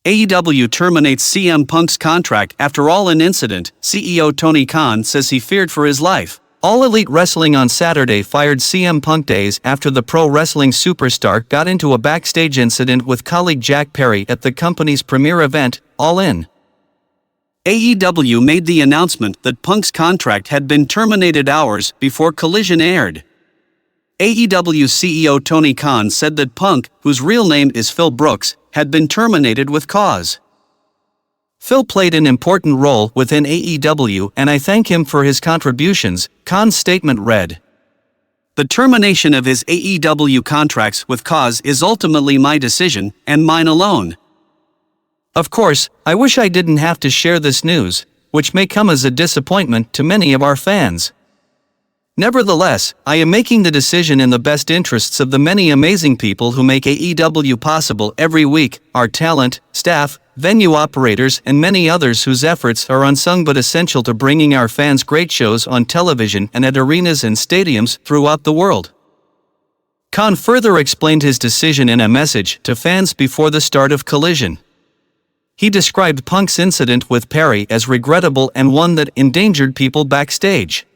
AEW terminates CM Punk's contract after All In incident. CEO Tony Khan says he feared for his life. All Elite Wrestling on Saturday fired CM Punk days after the pro wrestling superstar got into a backstage incident with colleague Jack Perry at the company's premier event, All In. AEW made the announcement that Punk's contract had been terminated hours before Collision aired. AEW CEO Tony Khan said that Punk, whose real name is Phil Brooks, had been terminated with cause. Phil played an important role within AEW and I thank him for his contributions, Khan's statement read. The termination of his AEW contracts with cause is ultimately my decision, and mine alone. Of course, I wish I didn't have to share this news, which may come as a disappointment to many of our fans. Nevertheless, I am making the decision in the best interests of the many amazing people who make AEW possible every week, our talent, staff, venue operators and many others whose efforts are unsung but essential to bringing our fans great shows on television and at arenas and stadiums throughout the world. Khan further explained his decision in a message to fans before the start of Collision. He described Punk's incident with Perry as regrettable and one that endangered people backstage.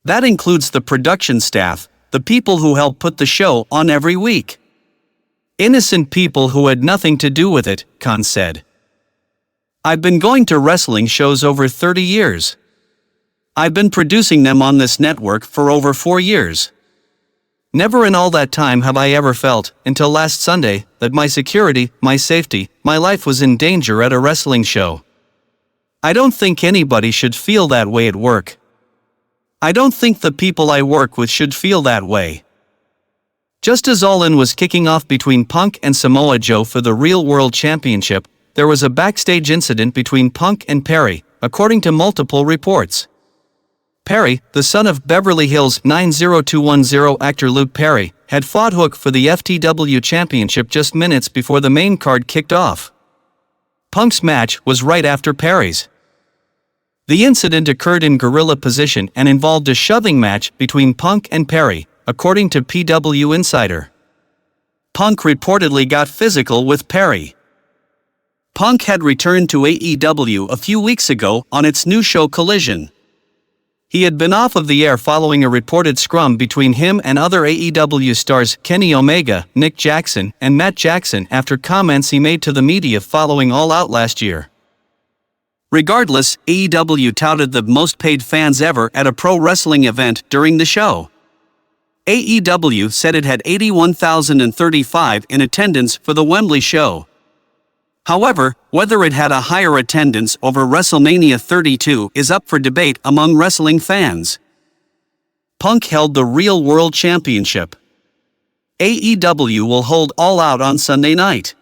That includes the production staff, the people who help put the show on every week. Innocent people who had nothing to do with it, Khan said. I've been going to wrestling shows over 30 years. I've been producing them on this network for over 4 years. Never in all that time have I ever felt, until last Sunday, that my security, my safety, my life was in danger at a wrestling show. I don't think anybody should feel that way at work. I don't think the people I work with should feel that way. Just as All In was kicking off between Punk and Samoa Joe for the Real World Championship, there was a backstage incident between Punk and Perry, according to multiple reports. Perry, the son of Beverly Hills 90210 actor Luke Perry, had fought Hook for the FTW Championship just minutes before the main card kicked off. Punk's match was right after Perry's. The incident occurred in gorilla position and involved a shoving match between Punk and Perry, according to PW Insider. Punk reportedly got physical with Perry. Punk had returned to AEW a few weeks ago on its new show Collision. He had been off of the air following a reported scrum between him and other AEW stars Kenny Omega, Nick Jackson, and Matt Jackson after comments he made to the media following All Out last year. Regardless, AEW touted the most paid fans ever at a pro wrestling event during the show. AEW said it had 81,035 in attendance for the Wembley show. However, whether it had a higher attendance over WrestleMania 32 is up for debate among wrestling fans. Punk held the Real World Championship. AEW will hold All Out on Sunday night.